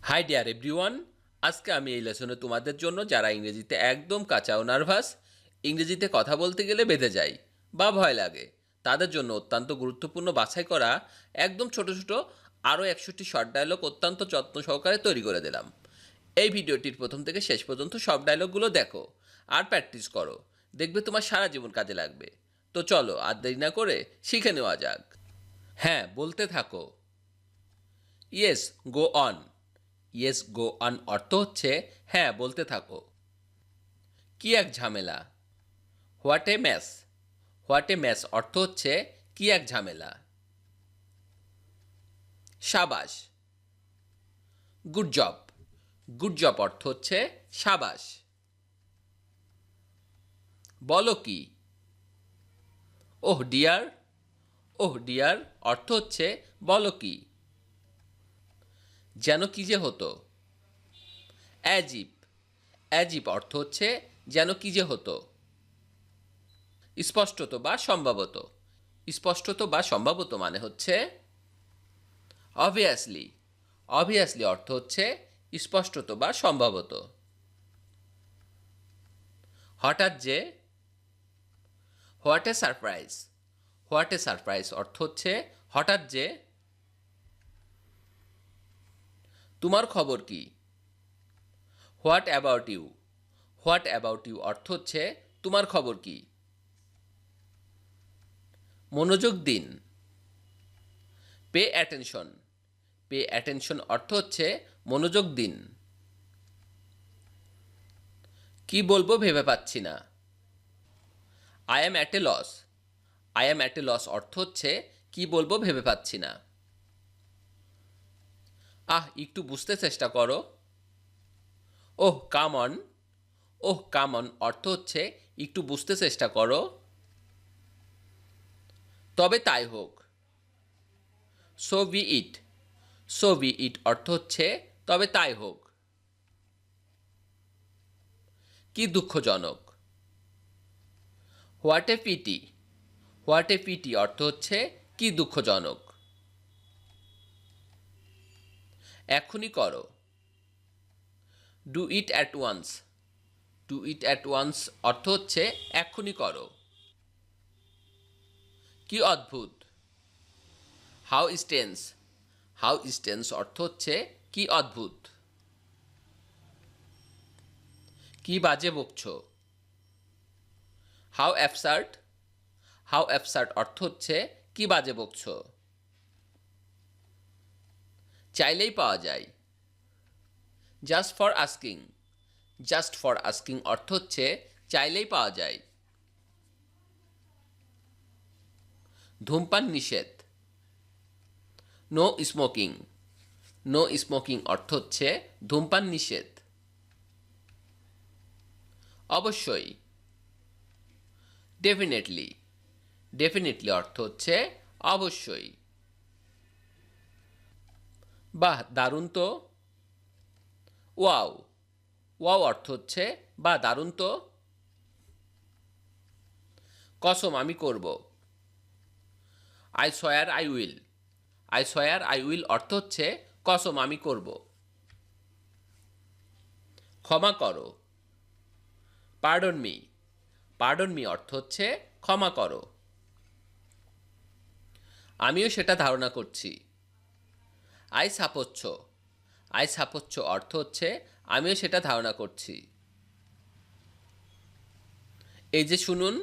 High deer everyone, আজকে আমি এই লেসনে তোমাদের জন্য যারা ইংরেজিতে একদম কাঁচা ও নার্ভাস, ইংরেজিতে কথা বলতে গেলে বেঁধে যায় বা ভয় লাগে, তাদের জন্য অত্যন্ত গুরুত্বপূর্ণ বাছাই করা একদম ছোট ছোট আরও 100টি শর্ট ডায়লগ অত্যন্ত যত্ন সহকারে তৈরি করে দিলাম। এই ভিডিওটির প্রথম থেকে শেষ পর্যন্ত সব ডায়লগগুলো দেখো আর প্র্যাকটিস করো, দেখবে তোমার সারা জীবন কাজে লাগবে। তো চলো আর দেরি না করে শিখে নেওয়া যাক। হ্যাঁ, বলতে থাকো। Yes, go on. Yes go on অর্থ হচ্ছে হ্যাঁ বলতে থাকো। কি এক ঝামেলা। What a mess. What a mess অর্থ হচ্ছে কি এক ঝামেলা। সাবাস। Good job. গুড জব অর্থ হচ্ছে সাবাস। বলো কি। ওহ ডিয়ার। ওহ ডিয়ার অর্থ হচ্ছে বলো কি। যেন কি যে হতো। অ্যাজিপ। অ্যাজিপ অর্থ হচ্ছে যেন কি যে হতো। স্পষ্টত বা সম্ভবত। স্পষ্টত বা সম্ভবত মানে হচ্ছে অবভিয়াসলি। অবভিয়াসলি অর্থ হচ্ছে স্পষ্টত বা সম্ভবত। হঠাৎ যে। What a surprise. What a surprise অর্থ হচ্ছে হঠাৎ যে। তোমার খবর কি। What about you. What about you অর্থ হচ্ছে তোমার খবর কি। মনোযোগ দিন। Pay attention. পে অ্যাটেনশন অর্থ হচ্ছে মনোযোগ দিন। কি বলবো ভেবে পাচ্ছি না। I am at a loss. I am at a loss অর্থ হচ্ছে কি বলবো ভেবে পাচ্ছি না। একটু বুঝতে চেষ্টা করো। ওহ come on. Oh come on অর্থ হচ্ছে একটু বুঝতে চেষ্টা করো। তবে তাই হোক। So be it. So be it অর্থ হচ্ছে তবে তাই হোক। কি দুঃখজনক। What a pity. What a pity অর্থ হচ্ছে কি দুঃখজনক। এখনই করো। Do it at once. Do it at once অর্থ হচ্ছে এক্ষুনি করো। কি অদ্ভুত। হাউ স্টেন্স। হাউ স্টেন্স অর্থ হচ্ছে কি অদ্ভুত। কি বাজে বকছো। How absurd. হাউ অ্যাবসার্ড অর্থ হচ্ছে কি বাজে বকছো। চাইলেই পাওয়া যায়। Just for asking. Just for asking অর্থ হচ্ছে চাইলেই পাওয়া যায়। ধূমপান নিষেধ। No smoking. নো স্মোকিং অর্থ হচ্ছে ধূমপান নিষেধ। অবশ্যই। ডেফিনেটলি। ডেফিনেটলি অর্থ হচ্ছে অবশ্যই। বাহ দারুণ তো। ওয়াও। ওয়াও অর্থ হচ্ছে বাহ দারুণ তো। কসম আমি করব। I swear I will. I swear I will অর্থ হচ্ছে কসম আমি করব। ক্ষমা করো। Pardon me. পার্ডন মি অর্থ হচ্ছে ক্ষমা করো। আমিও সেটা ধারণা করছি। আই সাপোচ্ছ। আই সাপোচ্ছ অর্থ হচ্ছে আমিও সেটা ধারণা করছি। এই যে শুনুন।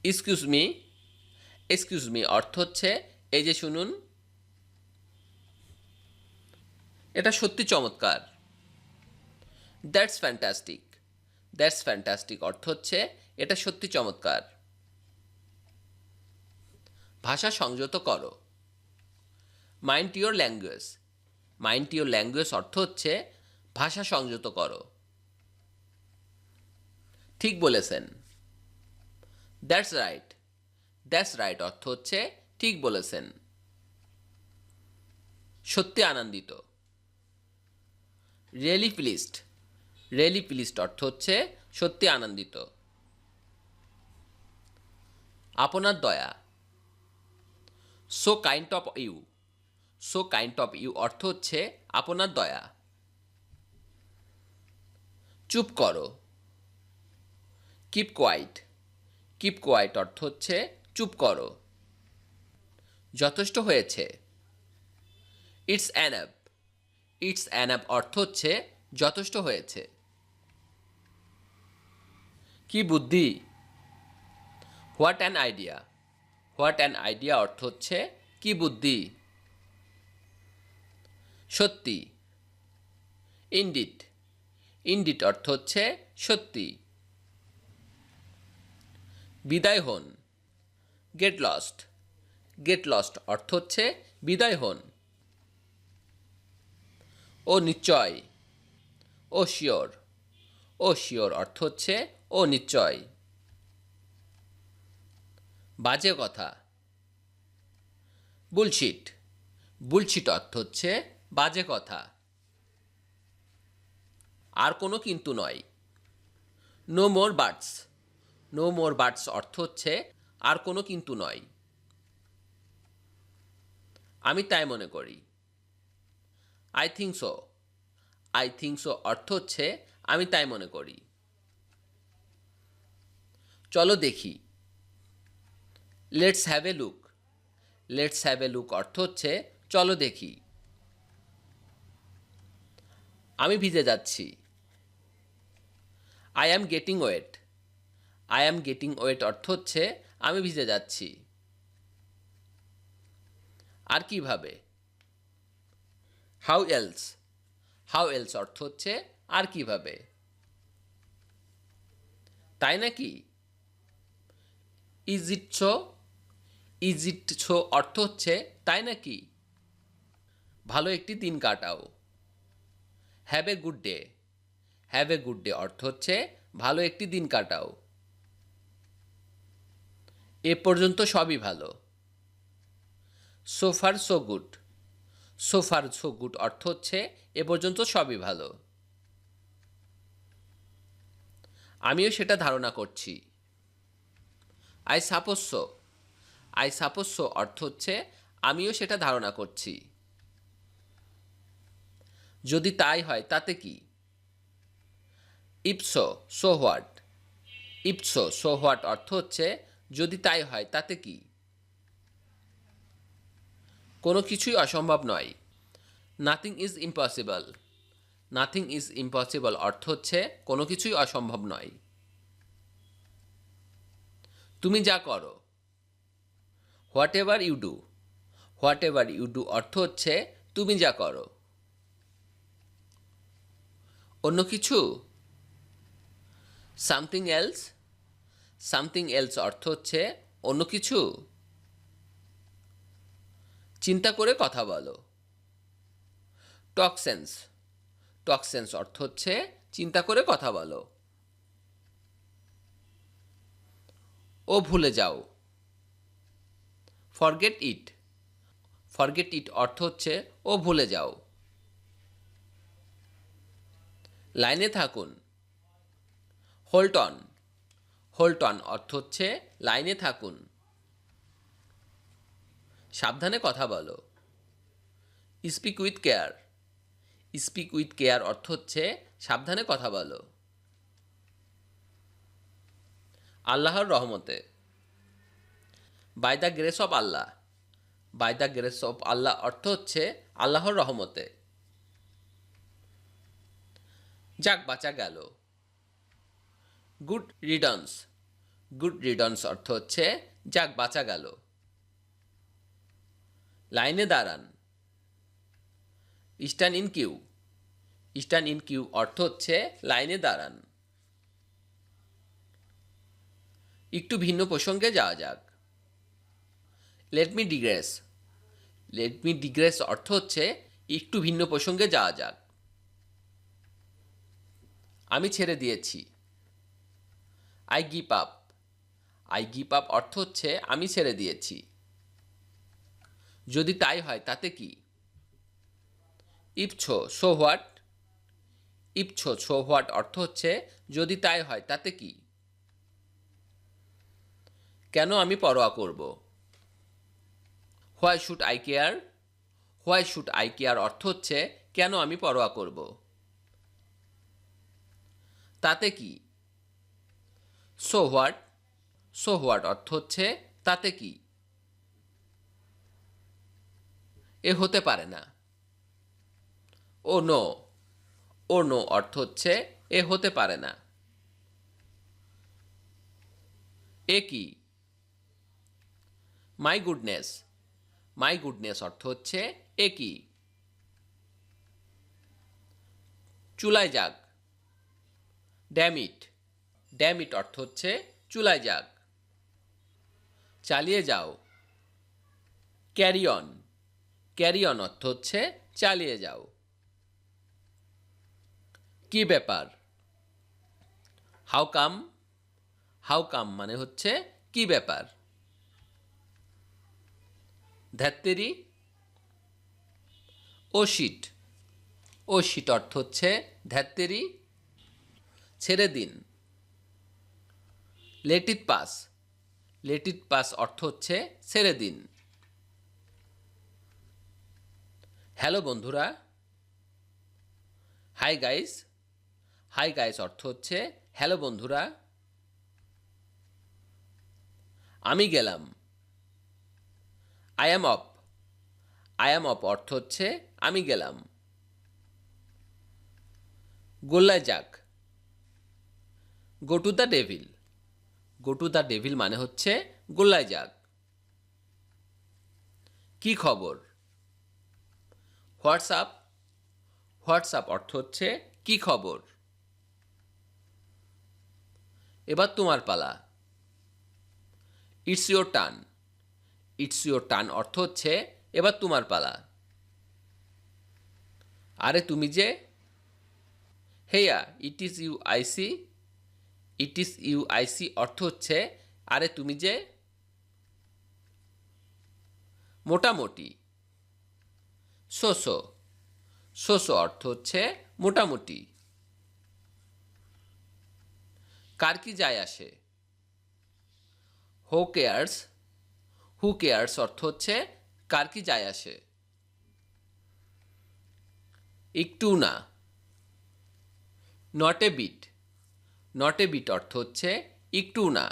Excuse me. এক্সকিউজ মি অর্থ হচ্ছে এই যে শুনুন। এটা সত্যি চমৎকার। That's fantastic. দ্যাটস ফ্যান্টাস্টিক অর্থ হচ্ছে এটা সত্যি চমৎকার। ভাষা সংযত করো। Mind your language. Mind your language অর্থ হচ্ছে ভাষা সংযত করো। ঠিক বলেছেন। That's right. দ্যাটস রাইট অর্থ হচ্ছে ঠিক বলেছেন। সত্যি আনন্দিত। Really pleased. রিয়েলি প্লিজড অর্থ হচ্ছে সত্যি আনন্দিত। আপনার দয়া। So kind of you. So kind of you অর্থ হচ্ছে আপনার দয়া। চুপ করো। Keep quiet. কিপ কোয়াইট অর্থ হচ্ছে চুপ করো। যথেষ্ট হয়েছে। ইটস অ্যানাপ। ইটস অ্যানাপ অর্থ হচ্ছে যথেষ্ট হয়েছে। কি বুদ্ধি। What an idea. What an idea অর্থ হচ্ছে কি বুদ্ধি। সত্যি। ইনডিড। ইনডিড অর্থ হচ্ছে সত্যি। বিদায় হন। Get lost. গেট লস্ট অর্থ হচ্ছে বিদায় হন। ও নিশ্চয়। ও শিওর। ও শিওর অর্থ হচ্ছে ও নিশ্চয়। বাজে কথা। বুলশিট। বুলশিট অর্থ হচ্ছে বাজে কথা। আর কোনো কিন্তু নয়। No more বাটস। নো মোর বাটস অর্থ হচ্ছে আর কোনো কিন্তু নয়। আমি তাই মনে করি। I think so. I think so অর্থ হচ্ছে আমি তাই মনে করি। চলো দেখি। Let's have a look. Let's have a look অর্থ হচ্ছে চলো দেখি। আমি ভিজে যাচ্ছি। I am getting wait. I am getting wait অর্থ হচ্ছে আমি ভিজে যাচ্ছি। আর কিভাবে। How else. হাউ এলস অর্থ হচ্ছে আর কিভাবে। তাই নাকি। Is it so. Is it so অর্থ হচ্ছে তাই নাকি। ভালো একটি দিন কাটাও। Have a good day. Have a good day অর্থ হচ্ছে ভালো একটি দিন কাটাও। এ পর্যন্ত সবই ভালো। So far so good. So far so good অর্থ হচ্ছে এ পর্যন্ত সবই ভালো। আমিও সেটা ধারণা করছি। I suppose so. I suppose so অর্থ হচ্ছে আমিও সেটা ধারণা করছি। যদি তাই হয় তাতে কি। ইপসো সো হোয়াট। ইপসো সো হোয়াট অর্থ হচ্ছে যদি তাই হয় তাতে কি। কোনো কিছুই অসম্ভব নয়। Nothing is impossible. Nothing is impossible অর্থ হচ্ছে কোনো কিছুই অসম্ভব নয়। তুমি যা করো। Whatever you do. Whatever you do অর্থ হচ্ছে তুমি যা করো। অন্য কিছু। Something else. সামথিং এলস অর্থ হচ্ছে অন্য কিছু। চিন্তা করে কথা বলো। টক সেন্স। টক সেন্স অর্থ হচ্ছে চিন্তা করে কথা বলো। ও ভুলে যাও। Forget it. ফরগেট ইট অর্থ হচ্ছে ও ভুলে যাও। লাইনে থাকুন। Hold on. হোল্ড অন অর্থ হচ্ছে লাইনে থাকুন। সাবধানে কথা বলো। Speak with care. Speak with care অর্থ হচ্ছে সাবধানে কথা বলো। আল্লাহর রহমতে। By the grace of Allah. By the grace of Allah অর্থ হচ্ছে আল্লাহর রহমতে। যাক বাঁচা গেল। গুড রিডন্স। গুড রিডন্স অর্থ হচ্ছে যাক বাঁচা গেল। লাইনে দাঁড়ান। Stand in queue. Stand in queue অর্থ হচ্ছে লাইনে দাঁড়ান। একটু ভিন্ন প্রসঙ্গে যাওয়া যাক। Let me digress. Let me digress অর্থ হচ্ছে একটু ভিন্ন প্রসঙ্গে যাওয়া যাক। আমি ছেড়ে দিয়েছি। I give up. I give up অর্থ হচ্ছে আমি ছেড়ে দিয়েছি। যদি তাই হয় তাতে কি। ইপছো সো হোয়াট। ইপছো সো হোয়াট অর্থ হচ্ছে যদি তাই হয় তাতে কি। কেন আমি পরোয়া করব। Why should I care. Why should I care অর্থ হচ্ছে কেন আমি পরোয়া করব। তাতে কি? So what. সো হোয়াট অর্থ হচ্ছে তাতে কি। এ হতে পারে না। ও নো। ও নো অর্থ হচ্ছে এ হতে পারে না। এ কি? My goodness. মাই গুডনেস অর্থ হচ্ছে এ কি। চুলায় যাক। Damn it. ড্যাম ইট অর্থ হচ্ছে চুলায় যাক। চালিয়ে যাও। Carry on. ক্যারি অন অর্থ হচ্ছে চালিয়ে যাও। কি ব্যাপার? How come. হাউ কাম মানে হচ্ছে কি ব্যাপার। ধ্যাত্তেরি। ও শিট। ও শিট অর্থ হচ্ছে ধ্যাত্তেরি। ছেড়ে দিন। Let it pass. Let it pass অর্থ হচ্ছে ছেড়ে দিন। হ্যালো বন্ধুরা। Hi guys. হাই গাইস অর্থ হচ্ছে হ্যালো বন্ধুরা। আমি গেলাম। I am of. I am of অর্থ হচ্ছে আমি গেলাম। গোল্লায় যাক। Go to the devil. Go to the devil মানে হচ্ছে গোল্লায় যাক। কি খবর? হোয়াটসঅ্যাপ। হোয়াটসঅ্যাপ অর্থ হচ্ছে কি খবর। এবার তোমার পালা। It's your turn. It's your turn অর্থ হচ্ছে এবার তোমার পালা। আরে তুমি যে। Here it is you I see. It is you I see অর্থ হচ্ছে আরে তুমি যে। মোটামুটি। সোসো। সোসো অর্থ হচ্ছে মোটামুটি। কার কি যায় আসে? Who cares. হু কেয়ার্স অর্থ হচ্ছে কার কি যায় আসে। একটু না। Not a bit. Not a bit অর্থ হচ্ছে একটু না।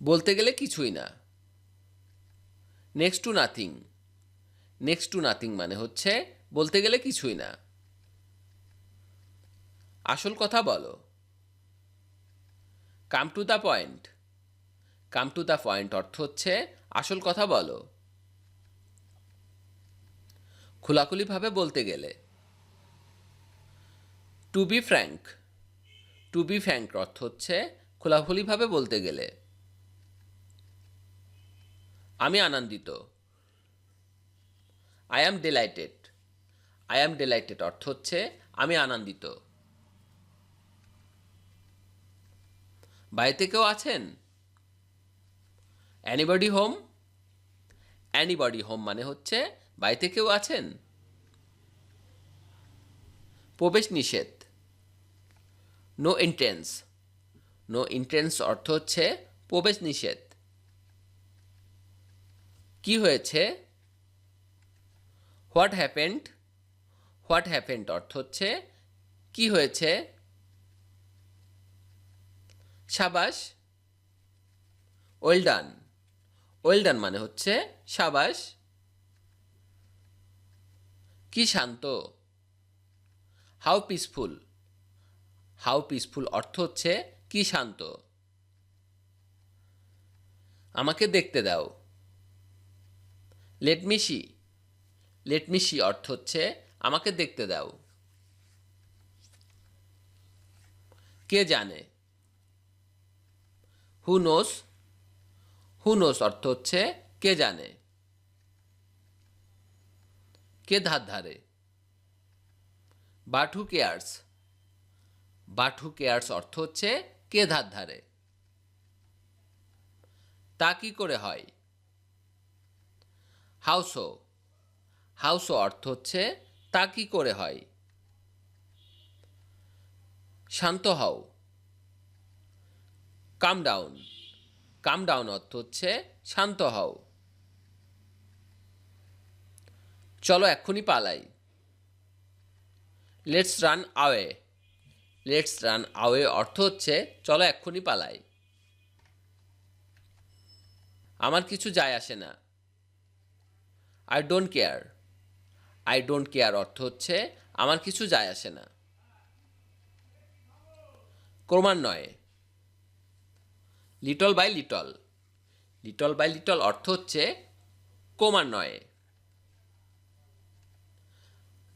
বলতে গেলে কিছুই না। Next to nothing. Next to nothing মানে হচ্ছে বলতে গেলে কিছুই না। আসল কথা বলো। Come to the point. Come to the point অর্থ হচ্ছে আসল কথা বলো। খোলাখুলিভাবে বলতে গেলে। To be frank. To be frank অর্থ হচ্ছে খোলাখুলিভাবে বলতে গেলে। আমি আনন্দিত। I am delighted. I am delighted অর্থ হচ্ছে আমি আনন্দিত। বাড়িতে কেউ আছেন? Anybody home. অ্যানিবডি হোম মানে হচ্ছে বাড়িতে কেউ আছেন। প্রবেশ নিষেধ। No entrance. নো এন্ট্রেন্স অর্থ হচ্ছে প্রবেশ নিষেধ। কি হয়েছে? What happened. হোয়াট হ্যাপেন্ড অর্থ হচ্ছে কি হয়েছে। সাবাস। Well done. ওয়েল ডান মানে হচ্ছে সাবাস। কি শান্ত। How peaceful. হাউ পিসফুল অর্থ হচ্ছে কি শান্ত। আমাকে দেখতে দাও। Let me see. Let me see অর্থ হচ্ছে আমাকে দেখতে দাও। কে জানে। হু নোস। হু নোস অর্থ হচ্ছে কে জানে। কে ধার ধারে। But who cares. But who cares অর্থ হচ্ছে কে ধার ধারে। তা কি করে হয়? হাউসো। হাউসো অর্থ হচ্ছে তা কি করে হয়। শান্ত হও। কাম ডাউন। কাম ডাউন অর্থ হচ্ছে শান্ত হও। চলো এক্ষুনি পালাই। Let's run away. Let's run away অর্থ হচ্ছে চলো এক্ষুনি পালাই। আমার কিছু যায় আসে না। I don't care. I don't care অর্থ হচ্ছে আমার কিছু যায় আসে না। ক্রমান্বয়ে। Little by little. Little by little অর্থ হচ্ছে ক্রমান্বয়ে।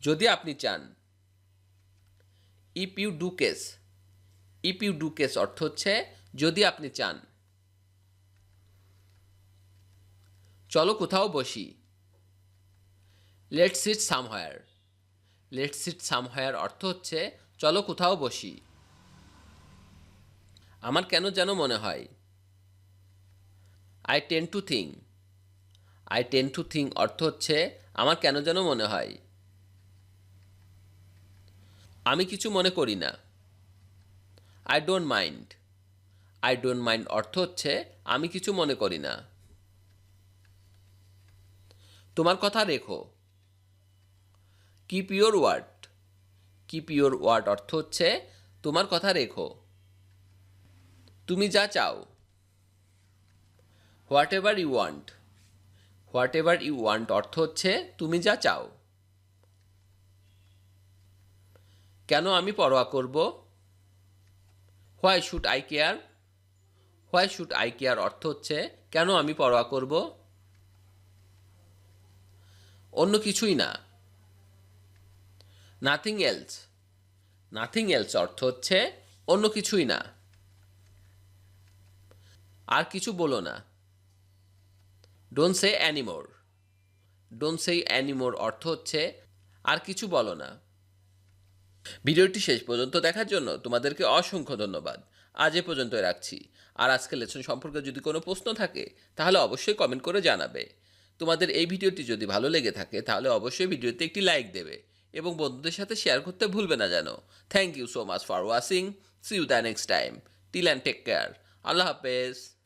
যদি আপনি চান। If you do case. If you do case অর্থ হচ্ছে যদি আপনি চান। চলো কোথাও বসি। Let's sit somewhere. Let's sit somewhere অর্থ হচ্ছে চলো কোথাও বসি। আমার কেন যেন মনে হয়। I ten to think. I ten to think অর্থ হচ্ছে আমার কেন যেন মনে হয়। আমি কিছু মনে করি না। I don't mind. I don't mind অর্থ হচ্ছে আমি কিছু মনে করি না। তোমার কথা রেখো। Keep your word. Keep your word অর্থ হচ্ছে তোমার কথা রেখো। তুমি যা চাও। Whatever you want. Whatever you want অর্থ হচ্ছে তুমি যা চাও। কেন আমি পরোয়া করব। Why should I care. Why should I care অর্থ হচ্ছে কেন আমি পরোয়া করব। অন্য কিছুই না। Nothing else. নাথিং এলস অর্থ হচ্ছে অন্য কিছুই না। আর কিছু বলো না। Don't say anymore. Don't say anymore অর্থ হচ্ছে আর কিছু বলো না। ভিডিওটি শেষ পর্যন্ত দেখার জন্য তোমাদেরকে অসংখ্য ধন্যবাদ। আজ এ পর্যন্তই রাখছি। আর আজকের লেসন সম্পর্কে যদি কোনো প্রশ্ন থাকে তাহলে অবশ্যই কমেন্ট করে জানাবে। তোমাদের এই ভিডিওটি যদি ভালো লেগে থাকে তাহলে অবশ্যই ভিডিওতে একটি লাইক দেবে এবং বন্ধুদের সাথে শেয়ার করতে ভুলবে না যেন। Thank you so much for watching. See you the next time. Till and take care. আল্লাহ হাফেজ।